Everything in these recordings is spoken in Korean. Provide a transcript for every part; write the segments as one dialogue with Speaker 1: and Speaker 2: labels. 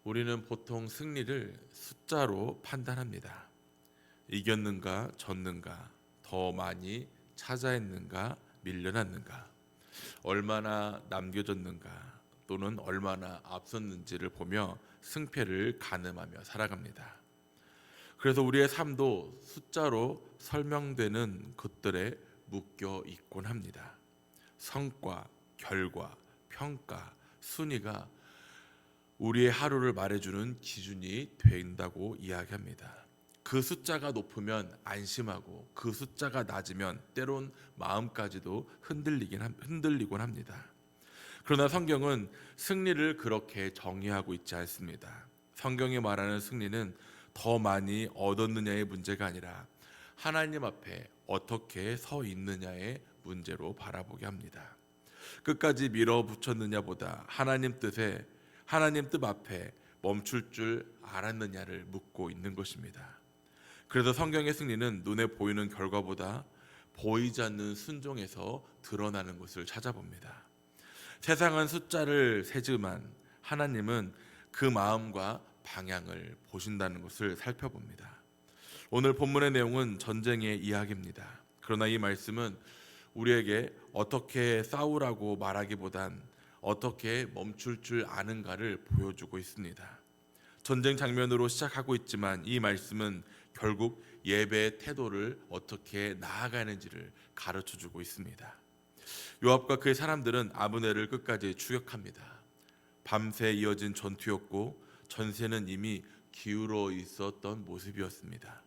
Speaker 1: 우리는 보통 승리를 숫자로 판단합니다. 이겼는가, 졌는가, 더 많이 차지했는가, 밀려났는가, 얼마나 남겨졌는가, 또는 얼마나 앞섰는지를 보며 승패를 가늠하며 살아갑니다. 그래서 우리의 삶도 숫자로 설명되는 것들에 묶여 있곤 합니다. 성과, 결과, 평가, 순위가 우리의 하루를 말해주는 기준이 된다고 이야기합니다. 그 숫자가 높으면 안심하고 그 숫자가 낮으면 때론 마음까지도 흔들리곤 합니다. 그러나 성경은 승리를 그렇게 정의하고 있지 않습니다. 성경이 말하는 승리는 더 많이 얻었느냐의 문제가 아니라 하나님 앞에 어떻게 서 있느냐의 문제로 바라보게 합니다. 끝까지 밀어붙였느냐보다 하나님 뜻 앞에 멈출 줄 알았느냐를 묻고 있는 것입니다. 그래서 성경의 승리는 눈에 보이는 결과보다 보이지 않는 순종에서 드러나는 것을 찾아봅니다. 세상은 숫자를 세지만 하나님은 그 마음과 방향을 보신다는 것을 살펴봅니다. 오늘 본문의 내용은 전쟁의 이야기입니다. 그러나 이 말씀은 우리에게 어떻게 싸우라고 말하기보단 어떻게 멈출 줄 아는가를 보여주고 있습니다. 전쟁 장면으로 시작하고 있지만 이 말씀은 결국 예배의 태도를 어떻게 나아가는지를 가르쳐주고 있습니다. 요압과 그의 사람들은 아브넬을 끝까지 추격합니다. 밤새 이어진 전투였고 전세는 이미 기울어 있었던 모습이었습니다.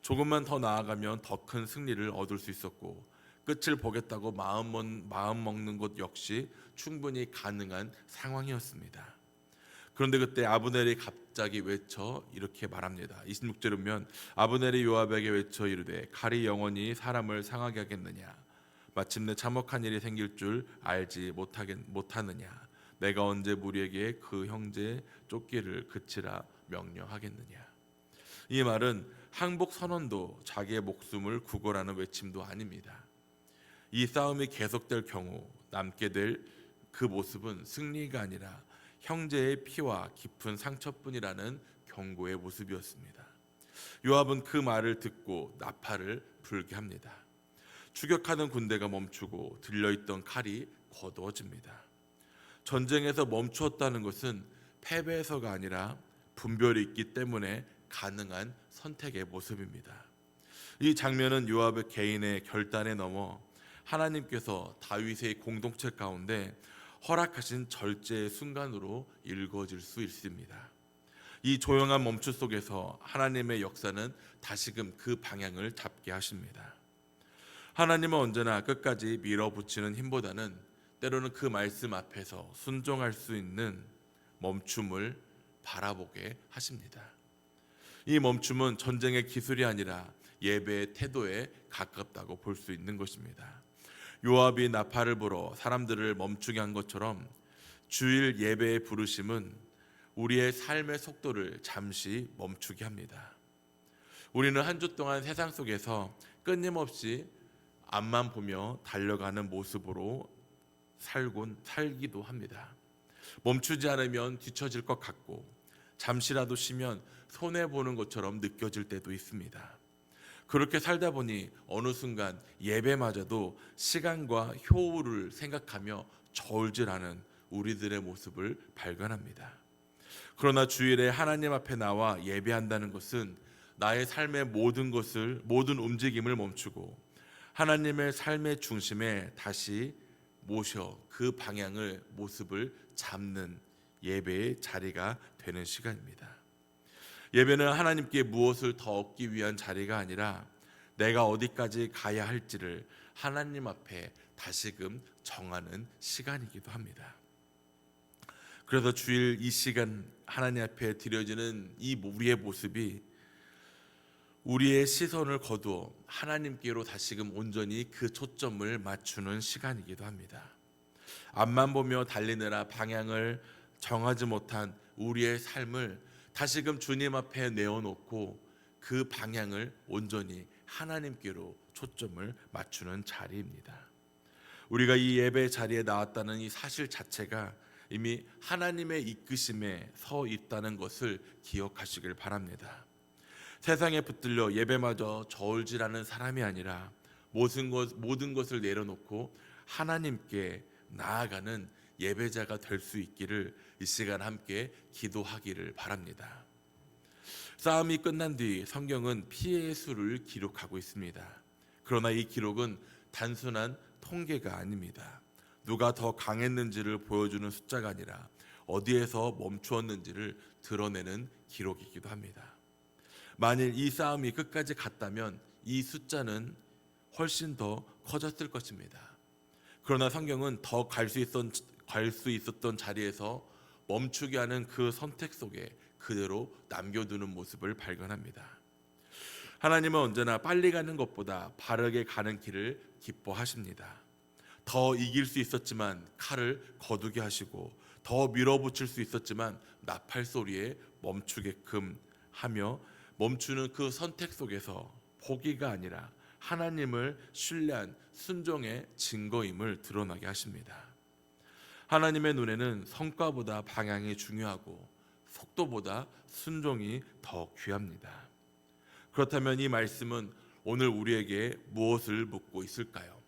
Speaker 1: 조금만 더 나아가면 더 큰 승리를 얻을 수 있었고 끝을 보겠다고 마음 먹는 것 역시 충분히 가능한 상황이었습니다. 그런데 그때 아브넬이 갑자기 외쳐 이렇게 말합니다. 26절에 보면 아브넬이 요압에게 외쳐 이르되 칼이 영원히 사람을 상하게 하겠느냐, 마침내 참혹한 일이 생길 줄 알지 못하느냐, 내가 언제 무리에게 그 형제의 쫓기를 그치라 명령하겠느냐. 이 말은 항복 선언도 자기의 목숨을 구걸하는 외침도 아닙니다. 이 싸움이 계속될 경우 남게 될 그 모습은 승리가 아니라 형제의 피와 깊은 상처뿐이라는 경고의 모습이었습니다. 요압은 그 말을 듣고 나팔을 불게 합니다. 추격하는 군대가 멈추고 들려있던 칼이 거두어집니다. 전쟁에서 멈추었다는 것은 패배에서가 아니라 분별이 있기 때문에 가능한 선택의 모습입니다. 이 장면은 요압의 개인의 결단에 넘어 하나님께서 다윗의 공동체 가운데 허락하신 절제의 순간으로 읽어질 수 있습니다. 이 조용한 멈춤 속에서 하나님의 역사는 다시금 그 방향을 잡게 하십니다. 하나님은 언제나 끝까지 밀어붙이는 힘보다는 때로는 그 말씀 앞에서 순종할 수 있는 멈춤을 바라보게 하십니다. 이 멈춤은 전쟁의 기술이 아니라 예배의 태도에 가깝다고 볼 수 있는 것입니다. 요압이 나팔을 불어 사람들을 멈추게 한 것처럼 주일 예배의 부르심은 우리의 삶의 속도를 잠시 멈추게 합니다. 우리는 한 주 동안 세상 속에서 끊임없이 앞만 보며 달려가는 모습으로 살기도 합니다. 멈추지 않으면 뒤처질 것 같고 잠시라도 쉬면 손해보는 것처럼 느껴질 때도 있습니다. 그렇게 살다 보니 어느 순간 예배마저도 시간과 효율을 생각하며 저울질하는 우리들의 모습을 발견합니다. 그러나 주일에 하나님 앞에 나와 예배한다는 것은 나의 삶의 모든 움직임을 멈추고 하나님의 삶의 중심에 다시 모셔 그 모습을 잡는 예배의 자리가 되는 시간입니다. 예배는 하나님께 무엇을 더 얻기 위한 자리가 아니라 내가 어디까지 가야 할지를 하나님 앞에 다시금 정하는 시간이기도 합니다. 그래서 주일 이 시간 하나님 앞에 드려지는 이 우리의 모습이 우리의 시선을 거두어 하나님께로 다시금 온전히 그 초점을 맞추는 시간이기도 합니다. 앞만 보며 달리느라 방향을 정하지 못한 우리의 삶을 다시금 주님 앞에 내어놓고 그 방향을 온전히 하나님께로 초점을 맞추는 자리입니다. 우리가 이 예배 자리에 나왔다는 이 사실 자체가 이미 하나님의 이끄심에 서 있다는 것을 기억하시길 바랍니다. 세상에 붙들려 예배마저 저울질하는 사람이 아니라 모든 것을 내려놓고 하나님께 나아가는 예배자가 될 수 있기를 이 시간 함께 기도하기를 바랍니다. 싸움이 끝난 뒤 성경은 피해의 수를 기록하고 있습니다. 그러나 이 기록은 단순한 통계가 아닙니다. 누가 더 강했는지를 보여주는 숫자가 아니라 어디에서 멈추었는지를 드러내는 기록이기도 합니다. 만일 이 싸움이 끝까지 갔다면 이 숫자는 훨씬 더 커졌을 것입니다. 그러나 성경은 더 갈 수 있었던 자리에서 멈추게 하는 그 선택 속에 그대로 남겨두는 모습을 발견합니다. 하나님은 언제나 빨리 가는 것보다 바르게 가는 길을 기뻐하십니다. 더 이길 수 있었지만 칼을 거두게 하시고 더 밀어붙일 수 있었지만 나팔 소리에 멈추게끔 하며 멈추는 그 선택 속에서 포기가 아니라 하나님을 신뢰한 순종의 증거임을 드러나게 하십니다. 하나님의 눈에는 성과보다 방향이 중요하고 속도보다 순종이 더 귀합니다. 그렇다면 이 말씀은 오늘 우리에게 무엇을 묻고 있을까요?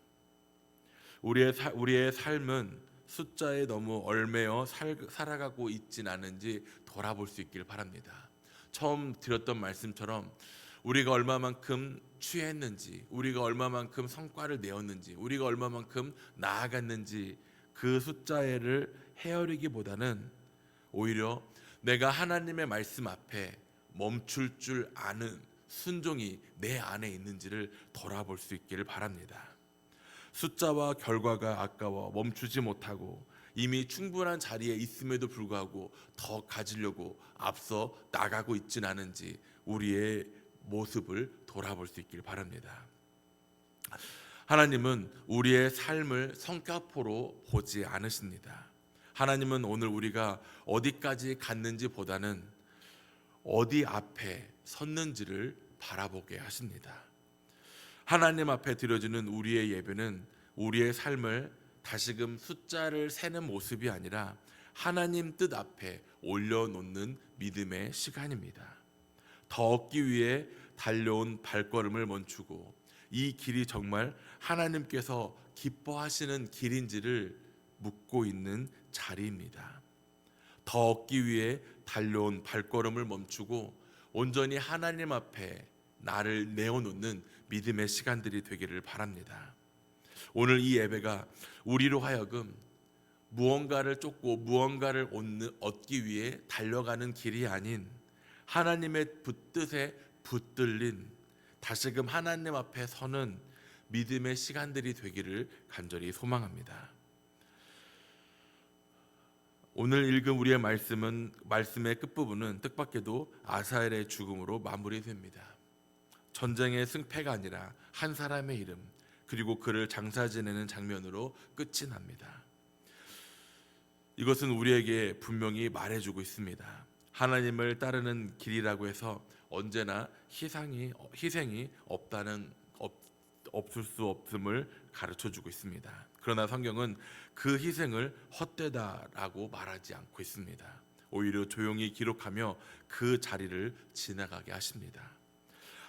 Speaker 1: 우리의 삶은 숫자에 너무 얽매여 살아가고 있진 않은지 돌아볼 수 있길 바랍니다. 처음 드렸던 말씀처럼 우리가 얼마만큼 취했는지, 우리가 얼마만큼 성과를 내었는지, 우리가 얼마만큼 나아갔는지 그 숫자를 헤아리기보다는 오히려 내가 하나님의 말씀 앞에 멈출 줄 아는 순종이 내 안에 있는지를 돌아볼 수 있기를 바랍니다. 숫자와 결과가 아까워 멈추지 못하고 이미 충분한 자리에 있음에도 불구하고 더 가지려고 앞서 나가고 있진 않은지 우리의 모습을 돌아볼 수 있길 바랍니다. 하나님은 우리의 삶을 성과표로 보지 않으십니다. 하나님은 오늘 우리가 어디까지 갔는지 보다는 어디 앞에 섰는지를 바라보게 하십니다. 하나님 앞에 드려지는 우리의 예배는 우리의 삶을 다시금 숫자를 세는 모습이 아니라 하나님 뜻 앞에 올려놓는 믿음의 시간입니다. 더 얻기 위해 달려온 발걸음을 멈추고 이 길이 정말 하나님께서 기뻐하시는 길인지를 묻고 있는 자리입니다. 더 얻기 위해 달려온 발걸음을 멈추고 온전히 하나님 앞에 나를 내어놓는 믿음의 시간들이 되기를 바랍니다. 오늘 이 예배가 우리로 하여금 무언가를 쫓고 무언가를 얻기 위해 달려가는 길이 아닌 하나님의 뜻에 붙들린 다시금 하나님 앞에 서는 믿음의 시간들이 되기를 간절히 소망합니다. 오늘 읽은 우리의 말씀의 끝부분은 뜻밖에도 아사엘의 죽음으로 마무리됩니다. 전쟁의 승패가 아니라 한 사람의 이름 그리고 그를 장사 지내는 장면으로 끝이 납니다. 이것은 우리에게 분명히 말해주고 있습니다. 하나님을 따르는 길이라고 해서 언제나 희생이 없을 수 없음을 가르쳐주고 있습니다. 그러나 성경은 그 희생을 헛되다라고 말하지 않고 있습니다. 오히려 조용히 기록하며 그 자리를 지나가게 하십니다.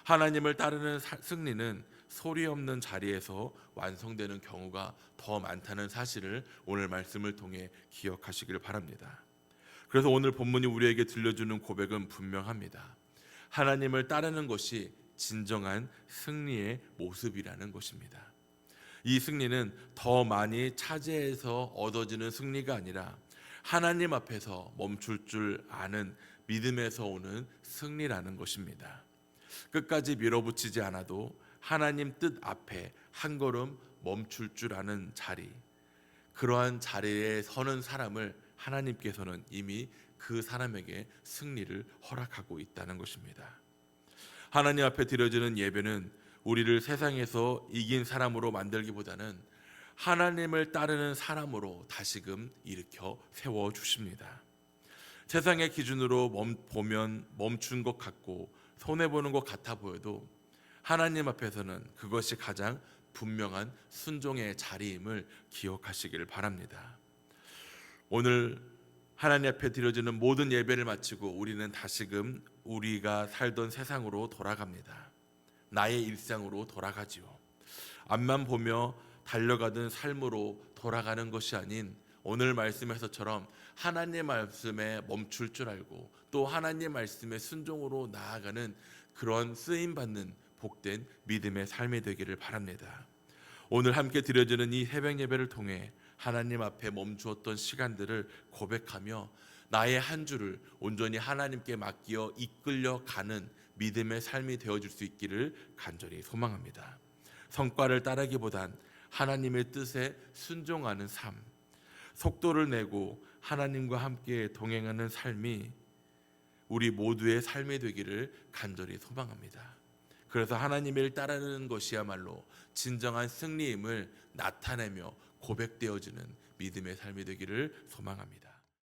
Speaker 1: 하나님을 따르는 승리는 소리 없는 자리에서 완성되는 경우가 더 많다는 사실을 오늘 말씀을 통해 기억하시길 바랍니다. 그래서 오늘 본문이 우리에게 들려주는 고백은 분명합니다. 하나님을 따르는 것이 진정한 승리의 모습이라는 것입니다. 이 승리는 더 많이 차지해서 얻어지는 승리가 아니라 하나님 앞에서 멈출 줄 아는 믿음에서 오는 승리라는 것입니다. 끝까지 밀어붙이지 않아도 하나님 뜻 앞에 한 걸음 멈출 줄 아는 자리, 그러한 자리에 서는 사람을 하나님께서는 이미 그 사람에게 승리를 허락하고 있다는 것입니다. 하나님 앞에 드려지는 예배는 우리를 세상에서 이긴 사람으로 만들기보다는 하나님을 따르는 사람으로 다시금 일으켜 세워주십니다. 세상의 기준으로 보면 멈춘 것 같고 손해보는 것 같아 보여도 하나님 앞에서는 그것이 가장 분명한 순종의 자리임을 기억하시기를 바랍니다. 오늘 하나님 앞에 드려지는 모든 예배를 마치고 우리는 다시금 우리가 살던 세상으로 돌아갑니다. 나의 일상으로 돌아가지요. 앞만 보며 달려가던 삶으로 돌아가는 것이 아닌 오늘 말씀에서처럼 하나님 말씀에 멈출 줄 알고 또 하나님 말씀의 순종으로 나아가는 그런 쓰임 받는 복된 믿음의 삶이 되기를 바랍니다. 오늘 함께 드려지는 이 새벽 예배를 통해 하나님 앞에 멈추었던 시간들을 고백하며 나의 한 주를 온전히 하나님께 맡기어 이끌려 가는 믿음의 삶이 되어줄 수 있기를 간절히 소망합니다. 성과를 따르기보단 하나님의 뜻에 순종하는 삶, 속도를 내고 하나님과 함께 동행하는 삶이 우리 모두의 삶이 되기를 간절히 소망합니다. 그래서 하나님의 일 따르는 것이야말로 진정한 승리임을 나타내며 고백되어지는 믿음의 삶이 되기를 소망합니다.